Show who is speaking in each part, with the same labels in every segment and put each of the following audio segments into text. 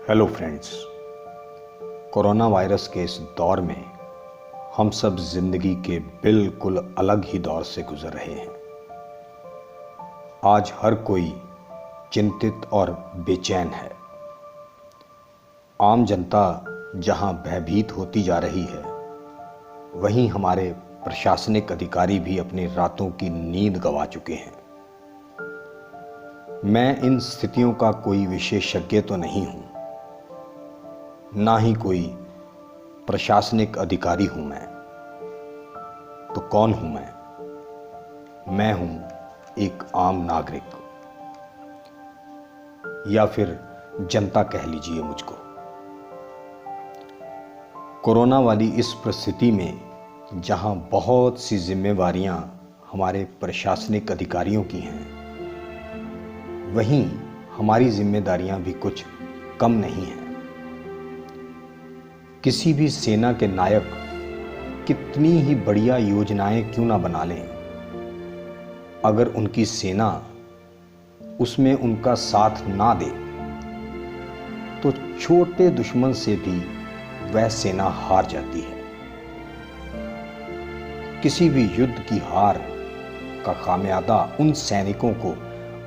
Speaker 1: Hello friends. Corona virus के इस दौर में हम सब जिंदगी के बिल्कुल अलग ही दौर से गुजर रहे हैं। आज हर कोई चिंतित और बेचैन है। आम जनता जहां भयभीत होती जा रही है, वहीं हमारे प्रशासनिक अधिकारी भी अपनी रातों की नींद गंवा चुके हैं। मैं इन स्थितियों का कोई विशेषज्ञ तो नहीं हूं, ना ही कोई प्रशासनिक अधिकारी हूं। मैं तो कौन हूं? मैं हूं एक आम नागरिक, या फिर जनता कह लीजिए मुझको। कोरोना वाली इस परिस्थिति में जहां बहुत सी जिम्मेवारियां हमारे प्रशासनिक अधिकारियों की हैं, वहीं हमारी जिम्मेदारियां भी कुछ कम नहीं हैं। किसी भी सेना के नायक कितनी ही बढ़िया योजनाएं क्यों ना बना लें, अगर उनकी सेना उसमें उनका साथ ना दे तो छोटे दुश्मन से भी वह सेना हार जाती है। किसी भी युद्ध की हार का खामियाजा उन सैनिकों को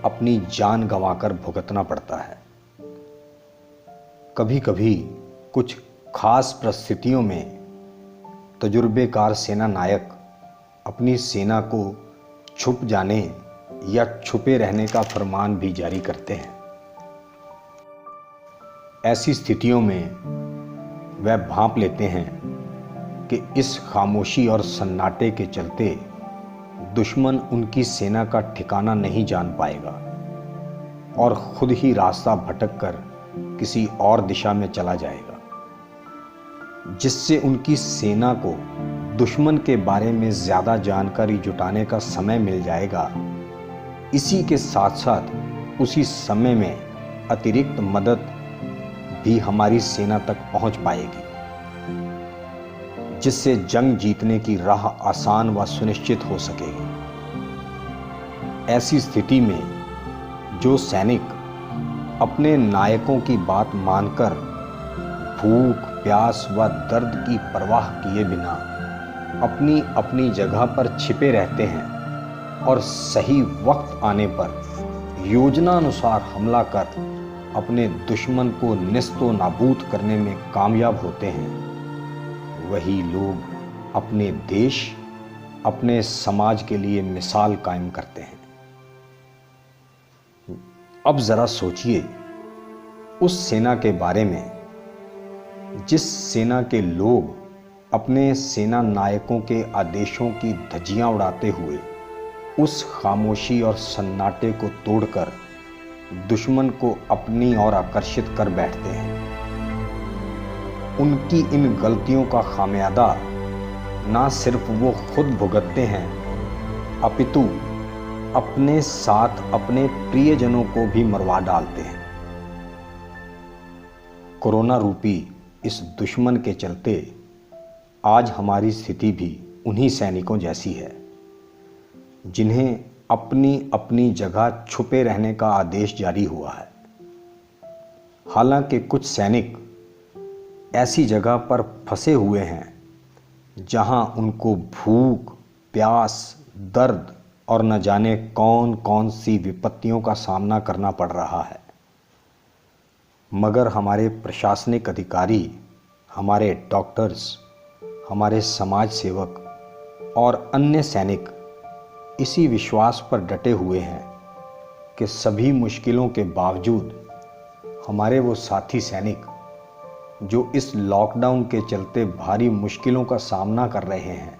Speaker 1: अपनी जान गंवाकर भुगतना पड़ता है। कभी कभी कुछ खास परिस्थितियों में तजुर्बेकार सेना नायक अपनी सेना को छुप जाने या छुपे रहने का फरमान भी जारी करते हैं। ऐसी स्थितियों में वह भांप लेते हैं कि इस खामोशी और सन्नाटे के चलते दुश्मन उनकी सेना का ठिकाना नहीं जान पाएगा और खुद ही रास्ता भटक कर किसी और दिशा में चला जाएगा, जिससे उनकी सेना को दुश्मन के बारे में ज़्यादा जानकारी जुटाने का समय मिल जाएगा। इसी के साथ साथ उसी समय में अतिरिक्त मदद भी हमारी सेना तक पहुंच पाएगी, जिससे जंग जीतने की राह आसान व सुनिश्चित हो सकेगी। ऐसी स्थिति में जो सैनिक अपने नायकों की बात मानकर भूख, प्यास व दर्द की परवाह किए बिना अपनी अपनी जगह पर छिपे रहते हैं और सही वक्त आने पर योजना अनुसार हमला कर अपने दुश्मन को निस्तो नाबूद करने में कामयाब होते हैं, वही लोग अपने देश, अपने समाज के लिए मिसाल कायम करते हैं। अब जरा सोचिए उस सेना के बारे में जिस सेना के लोग अपने सेना नायकों के आदेशों की धज्जियां उड़ाते हुए उस खामोशी और सन्नाटे को तोड़कर दुश्मन को अपनी ओर आकर्षित कर बैठते हैं। उनकी इन गलतियों का खामियाजा ना सिर्फ वो खुद भुगतते हैं, अपितु अपने साथ अपने प्रियजनों को भी मरवा डालते हैं। कोरोना रूपी इस दुश्मन के चलते आज हमारी स्थिति भी उन्हीं सैनिकों जैसी है, जिन्हें अपनी अपनी जगह छुपे रहने का आदेश जारी हुआ है। हालांकि कुछ सैनिक ऐसी जगह पर फंसे हुए हैं जहां उनको भूख, प्यास, दर्द और न जाने कौन कौन सी विपत्तियों का सामना करना पड़ रहा है, मगर हमारे प्रशासनिक अधिकारी, हमारे डॉक्टर्स, हमारे समाज सेवक और अन्य सैनिक इसी विश्वास पर डटे हुए हैं कि सभी मुश्किलों के बावजूद हमारे वो साथी सैनिक जो इस लॉकडाउन के चलते भारी मुश्किलों का सामना कर रहे हैं,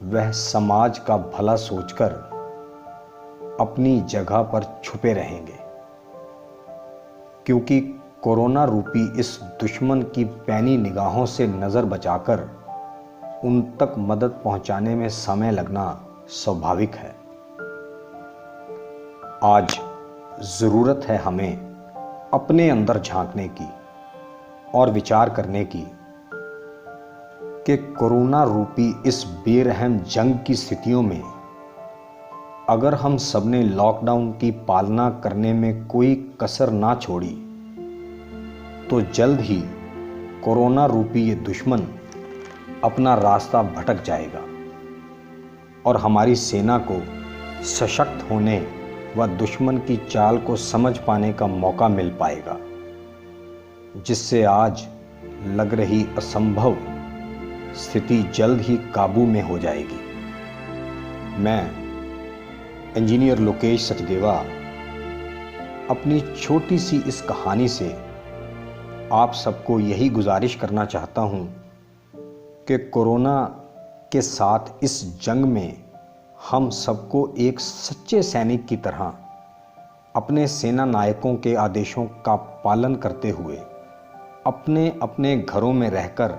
Speaker 1: वह समाज का भला सोचकर अपनी जगह पर छुपे रहेंगे, क्योंकि कोरोना रूपी इस दुश्मन की पैनी निगाहों से नज़र बचाकर उन तक मदद पहुंचाने में समय लगना स्वाभाविक है। आज ज़रूरत है हमें अपने अंदर झांकने की और विचार करने की कि कोरोना रूपी इस बेरहम जंग की स्थितियों में अगर हम सबने लॉकडाउन की पालना करने में कोई कसर ना छोड़ी तो जल्द ही कोरोना रूपी ये दुश्मन अपना रास्ता भटक जाएगा और हमारी सेना को सशक्त होने व दुश्मन की चाल को समझ पाने का मौका मिल पाएगा, जिससे आज लग रही असंभव स्थिति जल्द ही काबू में हो जाएगी। मैं इंजीनियर लोकेश सचदेवा अपनी छोटी सी इस कहानी से आप सबको यही गुजारिश करना चाहता हूं कि कोरोना के साथ इस जंग में हम सबको एक सच्चे सैनिक की तरह अपने सेना नायकों के आदेशों का पालन करते हुए अपने अपने घरों में रहकर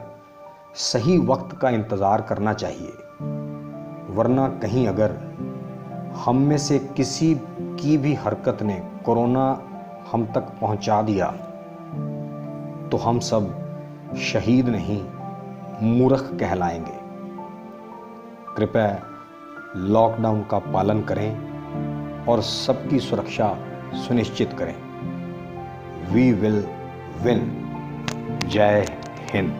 Speaker 1: सही वक्त का इंतज़ार करना चाहिए, वरना कहीं अगर हम में से किसी की भी हरकत ने कोरोना हम तक पहुंचा दिया तो हम सब शहीद नहीं मूर्ख कहलाएंगे। कृपया लॉकडाउन का पालन करें और सबकी सुरक्षा सुनिश्चित करें। We will win. जय हिंद।